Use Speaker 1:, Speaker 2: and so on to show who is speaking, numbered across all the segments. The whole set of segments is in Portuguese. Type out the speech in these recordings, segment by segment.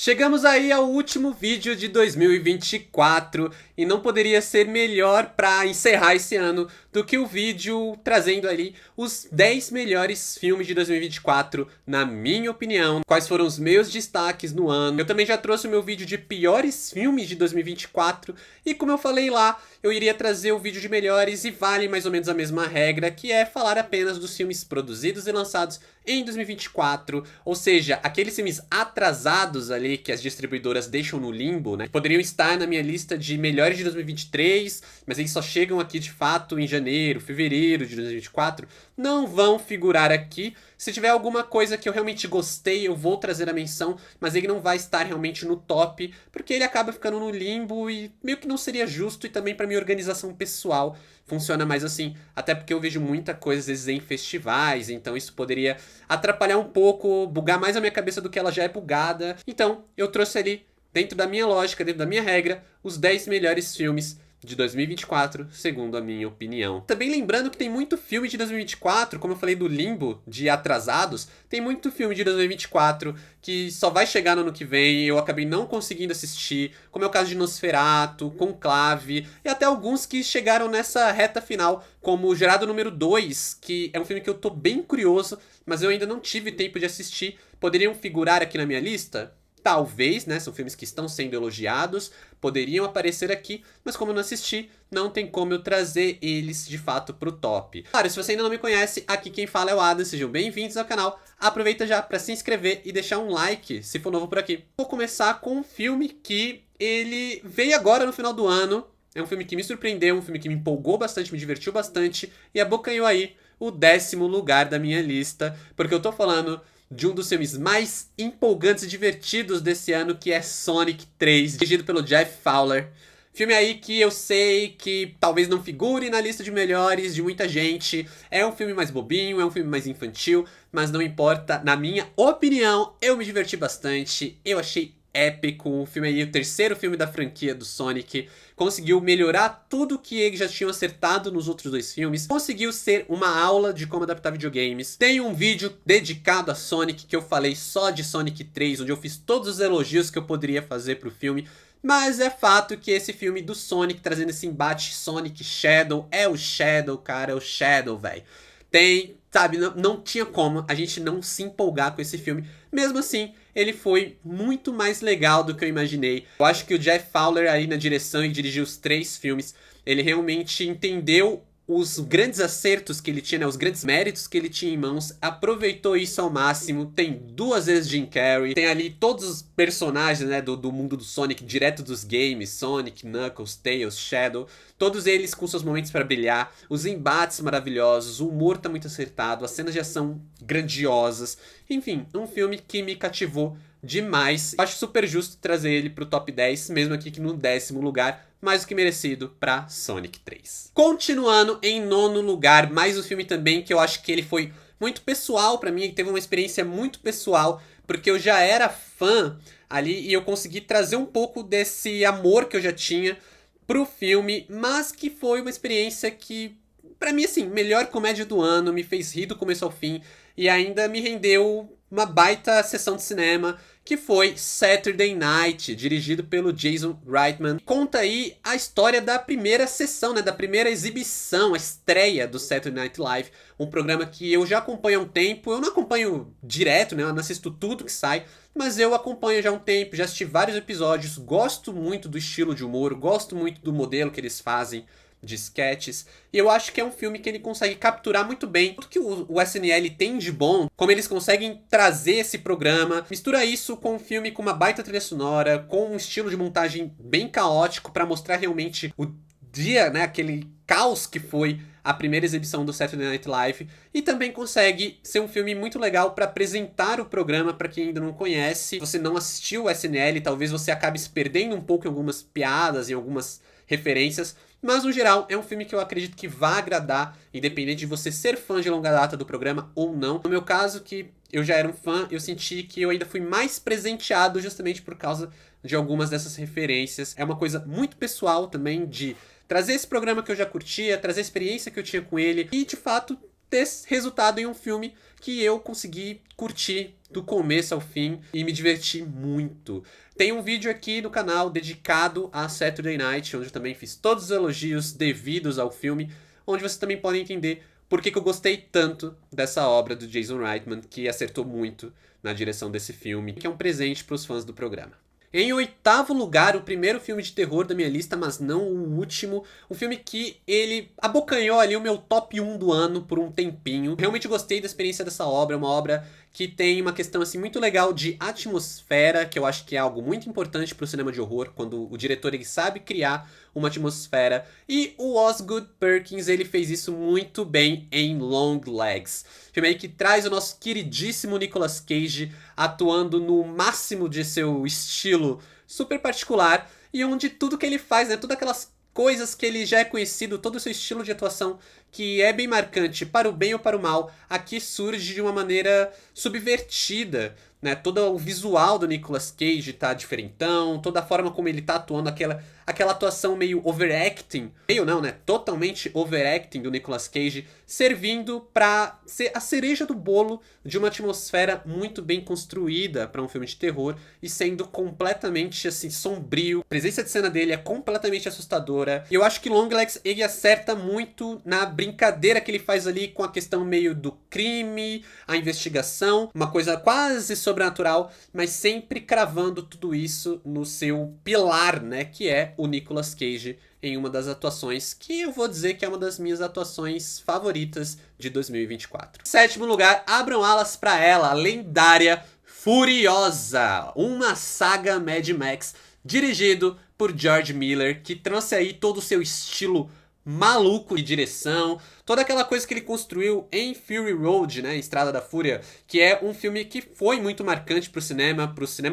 Speaker 1: Chegamos aí ao último vídeo de 2024 e não poderia ser melhor para encerrar esse ano do que o vídeo trazendo ali os 10 melhores filmes de 2024, na minha opinião, quais foram os meus destaques no ano. Eu também já trouxe o meu vídeo de piores filmes de 2024 e como eu falei lá, eu iria trazer o vídeo de melhores e vale mais ou menos a mesma regra, que é falar apenas dos filmes produzidos e lançados em 2024, ou seja, aqueles filmes atrasados ali que as distribuidoras deixam no limbo, né? Poderiam estar na minha lista de melhores de 2023, mas eles só chegam aqui de fato em janeiro, fevereiro de 2024, não vão figurar aqui. Se tiver alguma coisa que eu realmente gostei, eu vou trazer a menção, mas ele não vai estar realmente no top, porque ele acaba ficando no limbo e meio que não seria justo, e também para minha organização pessoal funciona mais assim, até porque eu vejo muita coisa às vezes em festivais, então isso poderia atrapalhar um pouco, bugar mais a minha cabeça do que ela já é bugada. Então eu trouxe ali, dentro da minha lógica, dentro da minha regra, os 10 melhores filmes de 2024, segundo a minha opinião. Também lembrando que tem muito filme de 2024, como eu falei do limbo de atrasados, tem muito filme de 2024 que só vai chegar no ano que vem, eu acabei não conseguindo assistir, como é o caso de Nosferatu, Conclave, e até alguns que chegaram nessa reta final, como o Gerado número 2, que é um filme que eu tô bem curioso, mas eu ainda não tive tempo de assistir. Poderiam figurar aqui na minha lista? Talvez, né? São filmes que estão sendo elogiados, poderiam aparecer aqui, mas como eu não assisti, não tem como eu trazer eles de fato pro top. Claro, se você ainda não me conhece, aqui quem fala é o Adam, sejam bem-vindos ao canal. Aproveita já para se inscrever e deixar um like se for novo por aqui. Vou começar com um filme que ele veio agora no final do ano. É um filme que me surpreendeu, um filme que me empolgou bastante, me divertiu bastante e abocanhou aí o 10º lugar da minha lista, porque eu tô falando de um dos filmes mais empolgantes e divertidos desse ano, que é Sonic 3, dirigido pelo Jeff Fowler. Filme aí que eu sei que talvez não figure na lista de melhores de muita gente. É um filme mais bobinho, é um filme mais infantil, mas não importa. Na minha opinião, eu me diverti bastante, eu achei épico. O filme aí, o terceiro filme da franquia do Sonic, conseguiu melhorar tudo que eles já tinham acertado nos outros dois filmes, conseguiu ser uma aula de como adaptar videogames. Tem um vídeo dedicado a Sonic que eu falei só de Sonic 3, onde eu fiz todos os elogios que eu poderia fazer pro filme. Mas é fato que esse filme do Sonic, trazendo esse embate Sonic Shadow, é o Shadow, cara, é o Shadow, velho. Tem, sabe, não tinha como a gente não se empolgar com esse filme. Mesmo assim, ele foi muito mais legal do que eu imaginei. Eu acho que o Jeff Fowler aí na direção e dirigiu os 3 filmes, ele realmente entendeu os grandes acertos que ele tinha, né, os grandes méritos que ele tinha em mãos, aproveitou isso ao máximo. Tem 2 vezes Jim Carrey, tem ali todos os personagens, né, do mundo do Sonic, direto dos games, Sonic, Knuckles, Tails, Shadow, todos eles com seus momentos para brilhar, os embates maravilhosos, o humor tá muito acertado, as cenas de ação grandiosas, enfim, um filme que me cativou demais. Eu acho super justo trazer ele pro top 10, mesmo aqui que no 10º lugar, mais do que merecido pra Sonic 3. Continuando em 9º lugar, mais um filme também que eu acho que ele foi muito pessoal pra mim, teve uma experiência muito pessoal, porque eu já era fã ali e eu consegui trazer um pouco desse amor que eu já tinha pro filme, mas que foi uma experiência que, pra mim, assim, melhor comédia do ano, me fez rir do começo ao fim e ainda me rendeu uma baita sessão de cinema, que foi Saturday Night, dirigido pelo Jason Reitman. Conta aí a história da primeira sessão, né, da primeira exibição, a estreia do Saturday Night Live, um programa que eu já acompanho há um tempo. Eu não acompanho direto, né, eu não assisto tudo que sai, mas eu acompanho já há um tempo, já assisti vários episódios, gosto muito do estilo de humor, gosto muito do modelo que eles fazem de sketches, e eu acho que é um filme que ele consegue capturar muito bem tudo que o SNL tem de bom, como eles conseguem trazer esse programa, mistura isso com um filme com uma baita trilha sonora, com um estilo de montagem bem caótico para mostrar realmente o dia, né, aquele caos que foi a primeira exibição do Saturday Night Live, e também consegue ser um filme muito legal para apresentar o programa para quem ainda não conhece. Se você não assistiu o SNL, talvez você acabe se perdendo um pouco em algumas piadas, em algumas referências, mas no geral é um filme que eu acredito que vai agradar, independente de você ser fã de longa data do programa ou não. No meu caso, que eu já era um fã, eu senti que eu ainda fui mais presenteado justamente por causa de algumas dessas referências. É uma coisa muito pessoal também de trazer esse programa que eu já curtia, trazer a experiência que eu tinha com ele e de fato ter resultado em um filme que eu consegui curtir, do começo ao fim e me diverti muito. Tem um vídeo aqui no canal dedicado a Saturday Night, onde eu também fiz todos os elogios devidos ao filme, onde vocês também podem entender por que eu gostei tanto dessa obra do Jason Reitman, que acertou muito na direção desse filme, que é um presente para os fãs do programa. Em oitavo lugar, o primeiro filme de terror da minha lista, mas não o último. Um filme que ele abocanhou ali o meu top 1 do ano por um tempinho. Realmente gostei da experiência dessa obra, é uma obra que tem uma questão assim muito legal de atmosfera, que eu acho que é algo muito importante para o cinema de horror, quando o diretor ele sabe criar uma atmosfera. E o Osgood Perkins, ele fez isso muito bem em Long Legs. Filme aí que traz o nosso queridíssimo Nicolas Cage atuando no máximo de seu estilo super particular, e onde tudo que ele faz, né, todas aquelas coisas que ele já é conhecido, todo o seu estilo de atuação, que é bem marcante para o bem ou para o mal, aqui surge de uma maneira subvertida, né? Todo o visual do Nicolas Cage tá diferentão, toda a forma como ele tá atuando, aquela atuação meio overacting, meio não, né? Totalmente overacting do Nicolas Cage, servindo pra ser a cereja do bolo de uma atmosfera muito bem construída para um filme de terror e sendo completamente, assim, sombrio. A presença de cena dele é completamente assustadora. E eu acho que Longlegs, ele acerta muito na brincadeira que ele faz ali com a questão meio do crime, a investigação, uma coisa quase sobrenatural, mas sempre cravando tudo isso no seu pilar, né, que é o Nicolas Cage em uma das atuações que eu vou dizer que é uma das minhas atuações favoritas de 2024. Sétimo lugar, abram alas pra ela, a lendária Furiosa, uma saga Mad Max dirigido por George Miller, que trouxe aí todo o seu estilo maluco de direção, toda aquela coisa que ele construiu em Fury Road, né, Estrada da Fúria, que é um filme que foi muito marcante pro cinema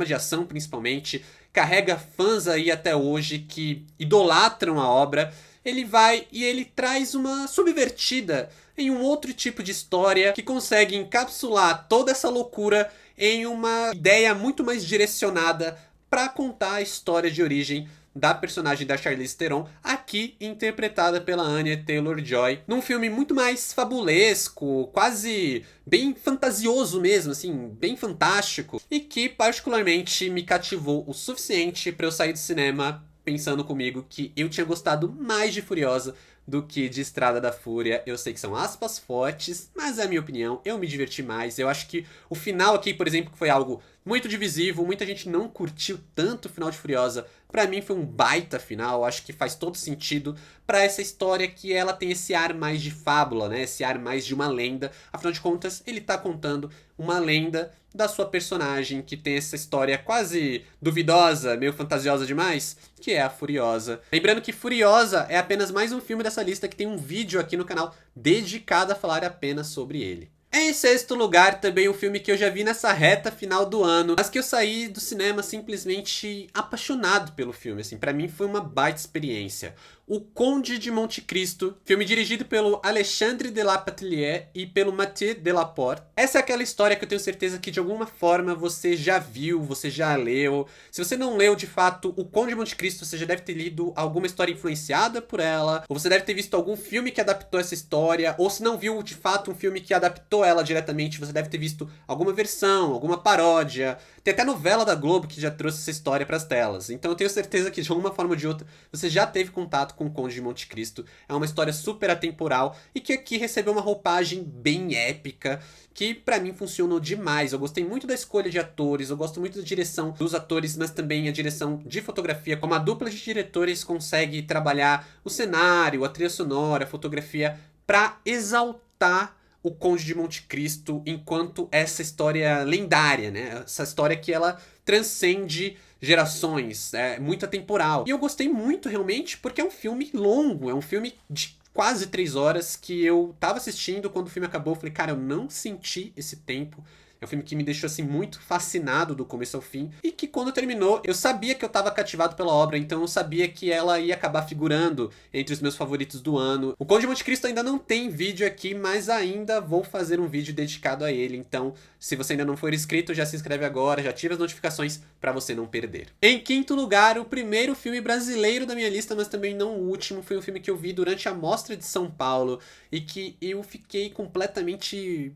Speaker 1: de ação principalmente, carrega fãs aí até hoje que idolatram a obra. Ele vai e ele traz uma subvertida em um outro tipo de história que consegue encapsular toda essa loucura em uma ideia muito mais direcionada para contar a história de origem da personagem da Charlize Theron, aqui interpretada pela Anya Taylor-Joy, num filme muito mais fabulesco, quase bem fantasioso mesmo, assim, bem fantástico, e que particularmente me cativou o suficiente para eu sair do cinema pensando comigo que eu tinha gostado mais de Furiosa do que de Estrada da Fúria. Eu sei que são aspas fortes, mas é a minha opinião, eu me diverti mais. Eu acho que o final aqui, por exemplo, que foi algo muito divisivo, muita gente não curtiu tanto o final de Furiosa. Pra mim foi um baita final, acho que faz todo sentido pra essa história que ela tem esse ar mais de fábula, né? Esse ar mais de uma lenda. Afinal de contas, ele tá contando uma lenda da sua personagem que tem essa história quase duvidosa, meio fantasiosa demais, que é a Furiosa. Lembrando que Furiosa é apenas mais um filme dessa lista que tem um vídeo aqui no canal dedicado a falar apenas sobre ele. Em sexto lugar, também um filme que eu já vi nessa reta final do ano, mas que eu saí do cinema simplesmente apaixonado pelo filme, assim, pra mim foi uma baita experiência. O Conde de Monte Cristo, filme dirigido pelo Alexandre Desplatiliers e pelo Mathieu Delaporte. Essa é aquela história que eu tenho certeza que de alguma forma você já viu, você já leu. Se você não leu de fato O Conde de Monte Cristo, você já deve ter lido alguma história influenciada por ela, ou você deve ter visto algum filme que adaptou essa história, ou se não viu de fato um filme que adaptou ela diretamente, você deve ter visto alguma versão, alguma paródia. Tem até novela da Globo que já trouxe essa história pras telas. Então eu tenho certeza que de alguma forma ou de outra você já teve contato com o Conde de Monte Cristo. É uma história super atemporal e que aqui recebeu uma roupagem bem épica, que pra mim funcionou demais. Eu gostei muito da escolha de atores, eu gosto muito da direção dos atores, mas também a direção de fotografia, como a dupla de diretores consegue trabalhar o cenário, a trilha sonora, a fotografia pra exaltar o Conde de Monte Cristo enquanto essa história lendária, né? Essa história que ela transcende gerações, é muito atemporal. E eu gostei muito realmente porque é um filme longo, é um filme de quase 3 horas que eu tava assistindo quando o filme acabou. Eu falei, cara, eu não senti esse tempo. É um filme que me deixou, assim, muito fascinado do começo ao fim. E que quando terminou, eu sabia que eu tava cativado pela obra, então eu sabia que ela ia acabar figurando entre os meus favoritos do ano. O Conde de Monte Cristo ainda não tem vídeo aqui, mas ainda vou fazer um vídeo dedicado a ele. Então, se você ainda não for inscrito, já se inscreve agora, já ativa as notificações pra você não perder. Em quinto lugar, o primeiro filme brasileiro da minha lista, mas também não o último, foi um filme que eu vi durante a Mostra de São Paulo e que eu fiquei completamente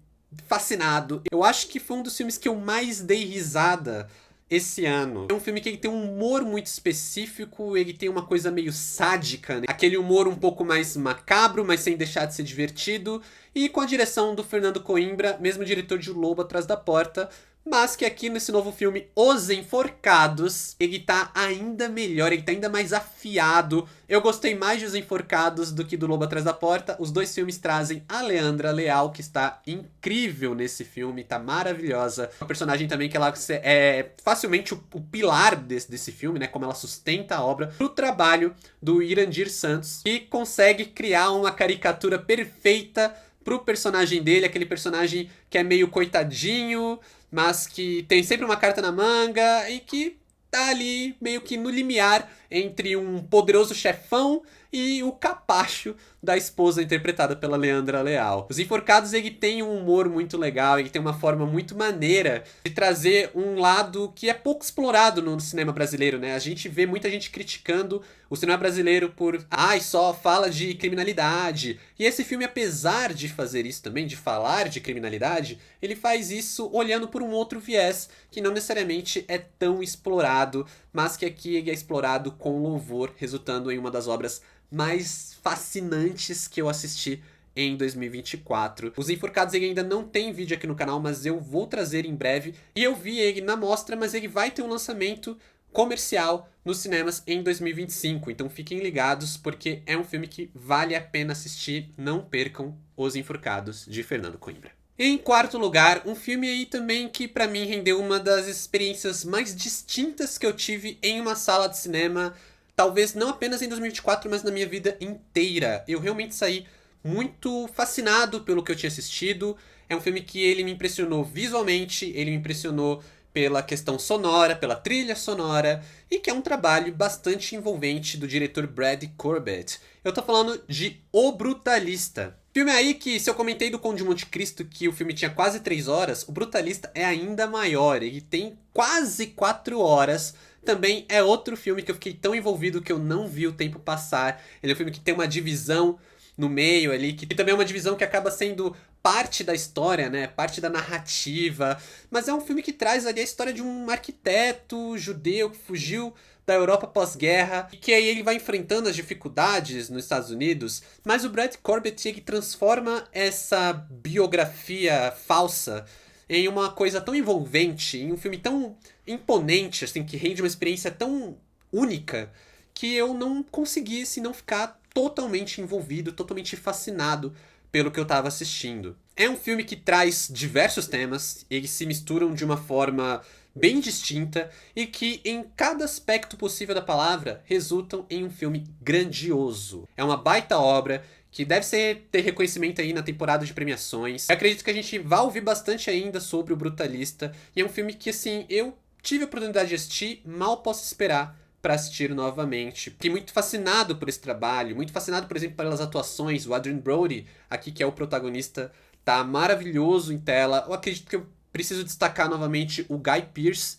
Speaker 1: fascinado. Eu acho que foi um dos filmes que eu mais dei risada esse ano. É um filme que ele tem um humor muito específico, ele tem uma coisa meio sádica, né? Aquele humor um pouco mais macabro, mas sem deixar de ser divertido, e com a direção do Fernando Coimbra, mesmo diretor de O Lobo Atrás da Porta, mas que aqui nesse novo filme, Os Enforcados, ele tá ainda melhor, ele tá ainda mais afiado. Eu gostei mais de Os Enforcados do que do Lobo Atrás da Porta. Os dois filmes trazem a Leandra Leal, que está incrível nesse filme, tá maravilhosa. Uma personagem também que ela é facilmente o pilar desse filme, né? Como ela sustenta a obra, pro trabalho do Irandir Santos, que consegue criar uma caricatura perfeita pro personagem dele, aquele personagem que é meio coitadinho, mas que tem sempre uma carta na manga e que tá ali meio que no limiar entre um poderoso chefão e o capacho da esposa interpretada pela Leandra Leal. Os Enforcados, ele tem um humor muito legal, ele tem uma forma muito maneira de trazer um lado que é pouco explorado no cinema brasileiro, né? A gente vê muita gente criticando o cinema brasileiro por, só fala de criminalidade. E esse filme, apesar de fazer isso também, de falar de criminalidade, ele faz isso olhando por um outro viés, que não necessariamente é tão explorado, mas que aqui ele é explorado com louvor, resultando em uma das obras mais fascinantes que eu assisti em 2024. Os Enforcados ele ainda não tem vídeo aqui no canal, mas eu vou trazer em breve. E eu vi ele na mostra, mas ele vai ter um lançamento comercial nos cinemas em 2025. Então fiquem ligados, porque é um filme que vale a pena assistir. Não percam Os Enforcados, de Fernando Coimbra. Em quarto lugar, um filme aí também que pra mim rendeu uma das experiências mais distintas que eu tive em uma sala de cinema. Talvez não apenas em 2024, mas na minha vida inteira. Eu realmente saí muito fascinado pelo que eu tinha assistido. É um filme que ele me impressionou visualmente, ele me impressionou pela questão sonora, pela trilha sonora, e que é um trabalho bastante envolvente do diretor Brad Corbett. Eu tô falando de O Brutalista. Filme aí que, se eu comentei do Conde de Monte Cristo que o filme tinha quase 3 horas, O Brutalista é ainda maior, ele tem quase 4 horas. Também é outro filme que eu fiquei tão envolvido que eu não vi o tempo passar. Ele é um filme que tem uma divisão no meio ali, que também é uma divisão que acaba sendo parte da história, né? Parte da narrativa. Mas é um filme que traz ali a história de um arquiteto judeu que fugiu da Europa pós-guerra e que aí ele vai enfrentando as dificuldades nos Estados Unidos. Mas o Brad Corbett, ele transforma essa biografia falsa em uma coisa tão envolvente, em um filme tão imponente, assim, que rende uma experiência tão única, que eu não consegui, se não ficar totalmente envolvido, totalmente fascinado pelo que eu estava assistindo. É um filme que traz diversos temas, eles se misturam de uma forma bem distinta e que, em cada aspecto possível da palavra, resultam em um filme grandioso. É uma baita obra que deve ter reconhecimento aí na temporada de premiações. Eu acredito que a gente vai ouvir bastante ainda sobre O Brutalista, e é um filme que, assim, eu tive a oportunidade de assistir, mal posso esperar para assistir novamente. Fiquei muito fascinado por esse trabalho, muito fascinado, por exemplo, pelas atuações. O Adrien Brody, aqui que é o protagonista, tá maravilhoso em tela. Eu acredito que eu preciso destacar novamente o Guy Pearce,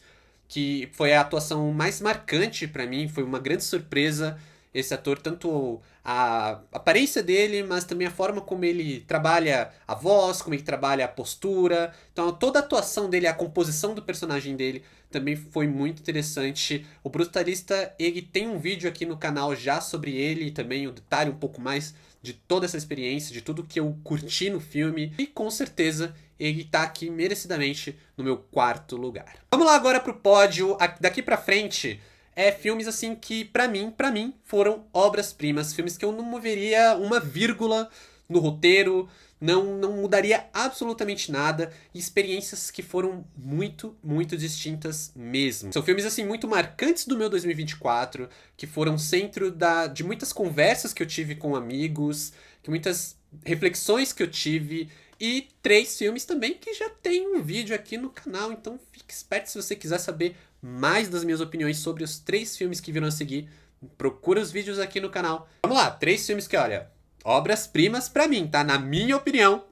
Speaker 1: que foi a atuação mais marcante para mim, foi uma grande surpresa esse ator, tanto a aparência dele, mas também a forma como ele trabalha a voz, como ele trabalha a postura. Então toda a atuação dele, a composição do personagem dele também foi muito interessante. O Brutalista, ele tem um vídeo aqui no canal já sobre ele, e também um detalhe um pouco mais de toda essa experiência, de tudo que eu curti no filme, e com certeza ele tá aqui merecidamente no meu quarto lugar. Vamos lá agora pro pódio. Daqui pra frente filmes assim que pra mim foram obras-primas, filmes que eu não moveria uma vírgula no roteiro, não mudaria absolutamente nada, e experiências que foram muito, muito distintas mesmo. São filmes assim muito marcantes do meu 2024, que foram centro de muitas conversas que eu tive com amigos, que muitas reflexões que eu tive, e 3 filmes também que já tem um vídeo aqui no canal, então fique esperto se você quiser saber mais das minhas opiniões sobre os 3 filmes que virão a seguir. Procura os vídeos aqui no canal. Vamos lá, 3 filmes que, olha, obras-primas pra mim, tá? Na minha opinião,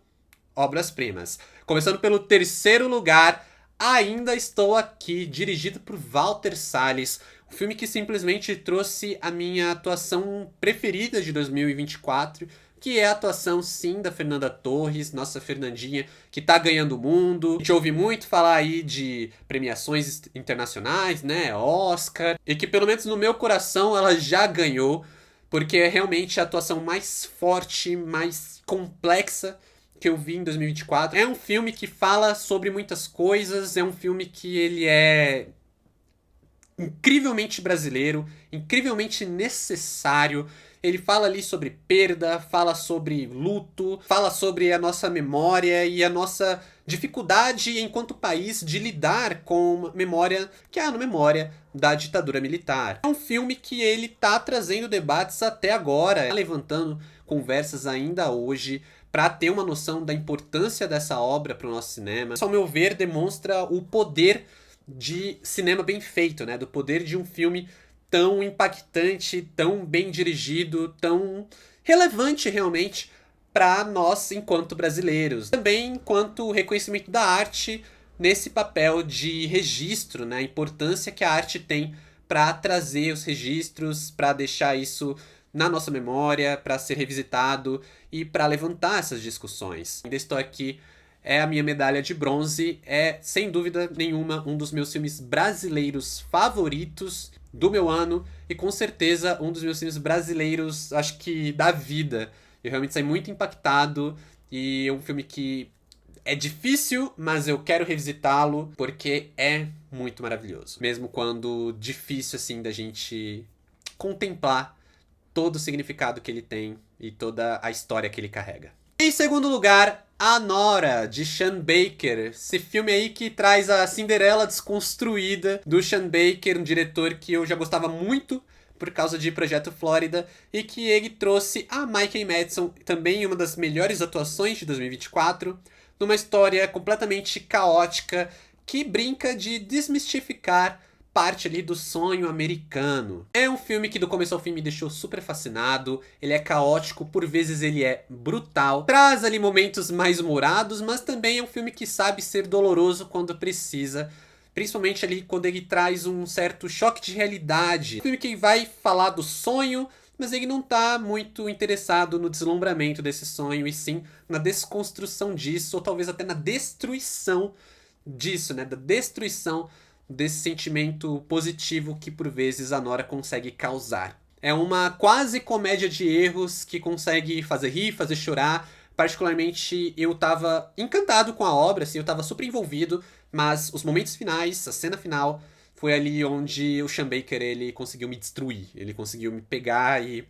Speaker 1: obras-primas. Começando pelo terceiro lugar, Ainda Estou Aqui, dirigido por Walter Salles. Um filme que simplesmente trouxe a minha atuação preferida de 2024, que é a atuação, sim, da Fernanda Torres, nossa Fernandinha, que tá ganhando o mundo. A gente ouve muito falar aí de premiações internacionais, né, Oscar, e que pelo menos no meu coração ela já ganhou, porque é realmente a atuação mais forte, mais complexa que eu vi em 2024. É um filme que fala sobre muitas coisas, é um filme que ele é incrivelmente brasileiro, incrivelmente necessário. Ele fala ali sobre perda, fala sobre luto, fala sobre a nossa memória e a nossa dificuldade enquanto país de lidar com memória, que é a memória da ditadura militar. É um filme que ele tá trazendo debates até agora, tá levantando conversas ainda hoje para ter uma noção da importância dessa obra para o nosso cinema. Isso, ao meu ver, demonstra o poder de cinema bem feito, né? Do poder de um filme tão impactante, tão bem dirigido, tão relevante realmente para nós enquanto brasileiros. Também enquanto reconhecimento da arte nesse papel de registro, né? A importância que a arte tem para trazer os registros, para deixar isso na nossa memória, para ser revisitado e para levantar essas discussões. Ainda estou aqui, é a minha medalha de bronze, é sem dúvida nenhuma um dos meus filmes brasileiros favoritos do meu ano e com certeza um dos meus filmes brasileiros, acho que da vida. Eu realmente saí muito impactado e é um filme que é difícil, mas eu quero revisitá-lo porque é muito maravilhoso. Mesmo quando difícil assim da gente contemplar todo o significado que ele tem e toda a história que ele carrega. Em segundo lugar, A Nora, de Sean Baker. Esse filme aí que traz a Cinderela desconstruída do Sean Baker, um diretor que eu já gostava muito por causa de Projeto Flórida, e que ele trouxe a Michael Madsen, também uma das melhores atuações de 2024, numa história completamente caótica que brinca de desmistificar parte ali do sonho americano. É um filme que do começo ao fim me deixou super fascinado, ele é caótico, por vezes ele é brutal, traz ali momentos mais humorados, mas também é um filme que sabe ser doloroso quando precisa, principalmente ali quando ele traz um certo choque de realidade. Um filme que vai falar do sonho, mas ele não tá muito interessado no deslumbramento desse sonho, e sim na desconstrução disso, ou talvez até na destruição disso, né, da destruição desse sentimento positivo que por vezes a Nora consegue causar. É uma quase comédia de erros que consegue fazer rir, fazer chorar. Particularmente eu tava encantado com a obra, assim, eu tava super envolvido, mas os momentos finais, a cena final, foi ali onde o Sean Baker ele conseguiu me destruir, ele conseguiu me pegar e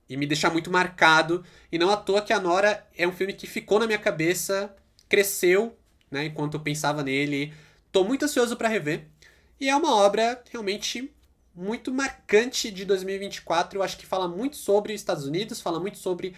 Speaker 1: me deixar muito marcado. E não à toa que a Nora é um filme que ficou na minha cabeça, cresceu, né, enquanto eu pensava nele. Tô muito ansioso para rever. E é uma obra realmente muito marcante de 2024. Eu acho que fala muito sobre os Estados Unidos, fala muito sobre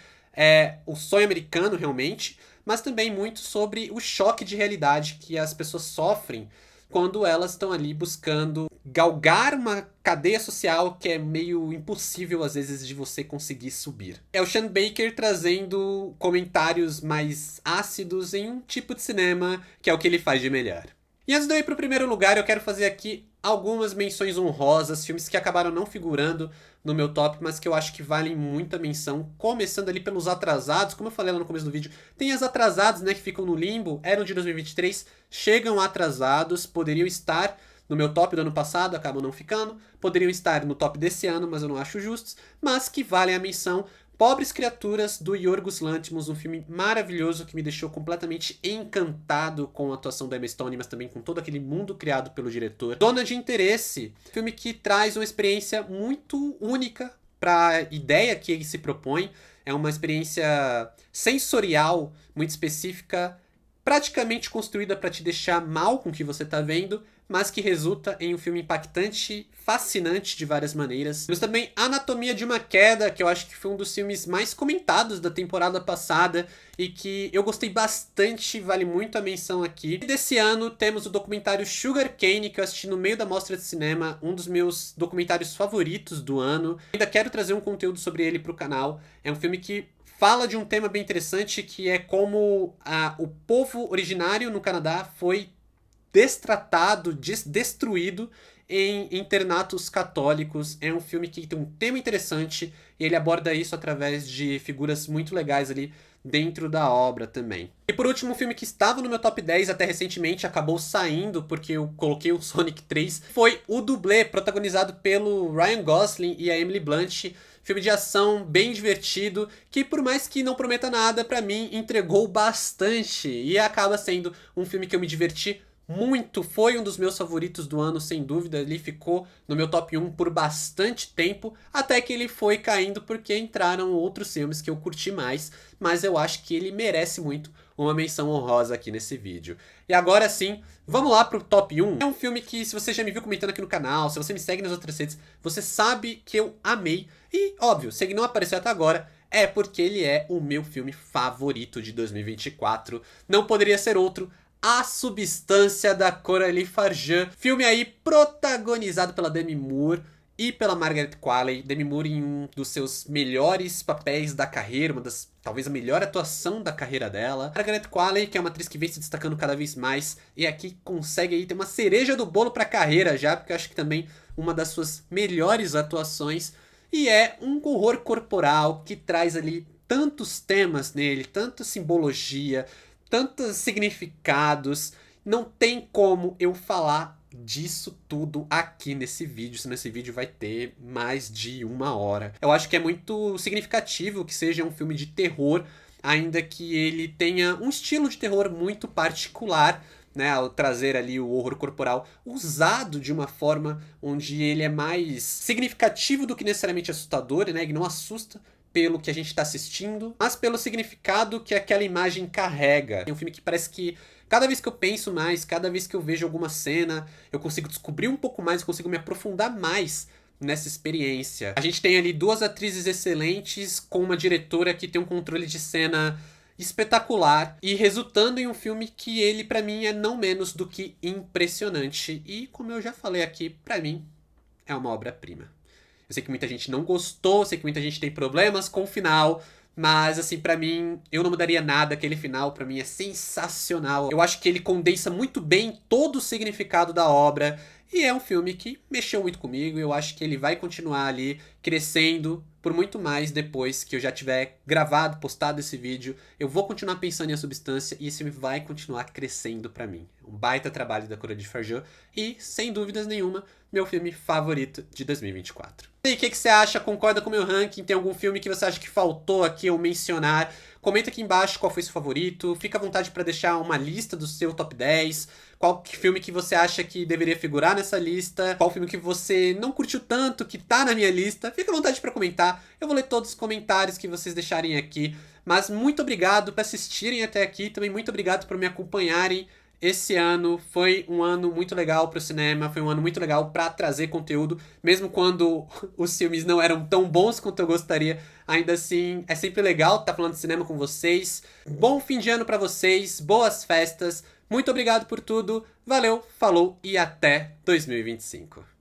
Speaker 1: o sonho americano realmente, mas também muito sobre o choque de realidade que as pessoas sofrem quando elas estão ali buscando galgar uma cadeia social que é meio impossível às vezes de você conseguir subir. É o Sean Baker trazendo comentários mais ácidos em um tipo de cinema que é o que ele faz de melhor. E antes de eu ir pro primeiro lugar, eu quero fazer aqui algumas menções honrosas, filmes que acabaram não figurando no meu top, mas que eu acho que valem muita menção, começando ali pelos atrasados. Como eu falei lá no começo do vídeo, tem as atrasados, né, que ficam no limbo, eram de 2023, chegam atrasados, poderiam estar no meu top do ano passado, acabam não ficando, poderiam estar no top desse ano, mas eu não acho justos, mas que valem a menção. Pobres Criaturas, do Yorgos Lanthimos, um filme maravilhoso que me deixou completamente encantado com a atuação da Emma Stone, mas também com todo aquele mundo criado pelo diretor. Zona de Interesse, filme que traz uma experiência muito única para a ideia que ele se propõe. É uma experiência sensorial muito específica, praticamente construída para te deixar mal com o que você está vendo, mas que resulta em um filme impactante, fascinante de várias maneiras. Temos também Anatomia de uma Queda, que eu acho que foi um dos filmes mais comentados da temporada passada e que eu gostei bastante, vale muito a menção aqui. E desse ano temos o documentário Sugar Cane, que eu assisti no meio da mostra de cinema, um dos meus documentários favoritos do ano. Ainda quero trazer um conteúdo sobre ele para o canal. É um filme que fala de um tema bem interessante, que é como o povo originário no Canadá foi destratado, destruído em internatos católicos. É um filme que tem um tema interessante e ele aborda isso através de figuras muito legais ali dentro da obra também. E por último, um filme que estava no meu top 10 até recentemente, acabou saindo porque eu coloquei o Sonic 3, foi O Dublê, protagonizado pelo Ryan Gosling e a Emily Blunt. Filme de ação bem divertido, que por mais que não prometa nada, pra mim entregou bastante. E acaba sendo um filme que eu me diverti muito, foi um dos meus favoritos do ano, sem dúvida. Ele ficou no meu top 1 por bastante tempo, até que ele foi caindo porque entraram outros filmes que eu curti mais, mas eu acho que ele merece muito uma menção honrosa aqui nesse vídeo. E agora sim, vamos lá pro top 1. É um filme que, se você já me viu comentando aqui no canal, se você me segue nas outras redes, você sabe que eu amei. E, óbvio, se ele não apareceu até agora, é porque ele é o meu filme favorito de 2024. Não poderia ser outro. A Substância, da Coralie Farjan. Filme aí protagonizado pela Demi Moore e pela Margaret Qualley. Demi Moore em um dos seus melhores papéis da carreira, talvez a melhor atuação da carreira dela. Margaret Qualley, que é uma atriz que vem se destacando cada vez mais e aqui consegue aí ter uma cereja do bolo pra carreira já, porque eu acho que também uma das suas melhores atuações. E é um horror corporal que traz ali tantos temas nele, tanta simbologia, tantos significados. Não tem como eu falar disso tudo aqui nesse vídeo, senão esse vídeo vai ter mais de 1 hora. Eu acho que é muito significativo que seja um filme de terror, ainda que ele tenha um estilo de terror muito particular, né, ao trazer ali o horror corporal usado de uma forma onde ele é mais significativo do que necessariamente assustador, né, ele não assusta pelo que a gente está assistindo, mas pelo significado que aquela imagem carrega. É um filme que parece que cada vez que eu penso mais, cada vez que eu vejo alguma cena, eu consigo descobrir um pouco mais, eu consigo me aprofundar mais nessa experiência. A gente tem ali 2 atrizes excelentes com uma diretora que tem um controle de cena espetacular e resultando em um filme que ele, pra mim, é não menos do que impressionante. E, como eu já falei aqui, pra mim, é uma obra-prima. Eu sei que muita gente não gostou, eu sei que muita gente tem problemas com o final, mas, assim, pra mim, eu não mudaria nada. Aquele final, pra mim, é sensacional. Eu acho que ele condensa muito bem todo o significado da obra. E é um filme que mexeu muito comigo. Eu acho que ele vai continuar ali crescendo por muito mais depois que eu já tiver gravado, postado esse vídeo. Eu vou continuar pensando em A Substância e esse filme vai continuar crescendo pra mim. Um baita trabalho da Coralie Farjan e, sem dúvidas nenhuma, meu filme favorito de 2024. E aí, o que você acha? Concorda com o meu ranking? Tem algum filme que você acha que faltou aqui eu mencionar? Comenta aqui embaixo qual foi seu favorito. Fica à vontade para deixar uma lista do seu top 10. Qual filme que você acha que deveria figurar nessa lista? Qual filme que você não curtiu tanto, que tá na minha lista? Fica à vontade para comentar. Eu vou ler todos os comentários que vocês deixarem aqui. Mas muito obrigado por assistirem até aqui. Também muito obrigado por me acompanharem. Esse ano foi um ano muito legal para o cinema, foi um ano muito legal para trazer conteúdo, mesmo quando os filmes não eram tão bons quanto eu gostaria, ainda assim é sempre legal estar falando de cinema com vocês. Bom fim de ano para vocês, boas festas, muito obrigado por tudo, valeu, falou e até 2025.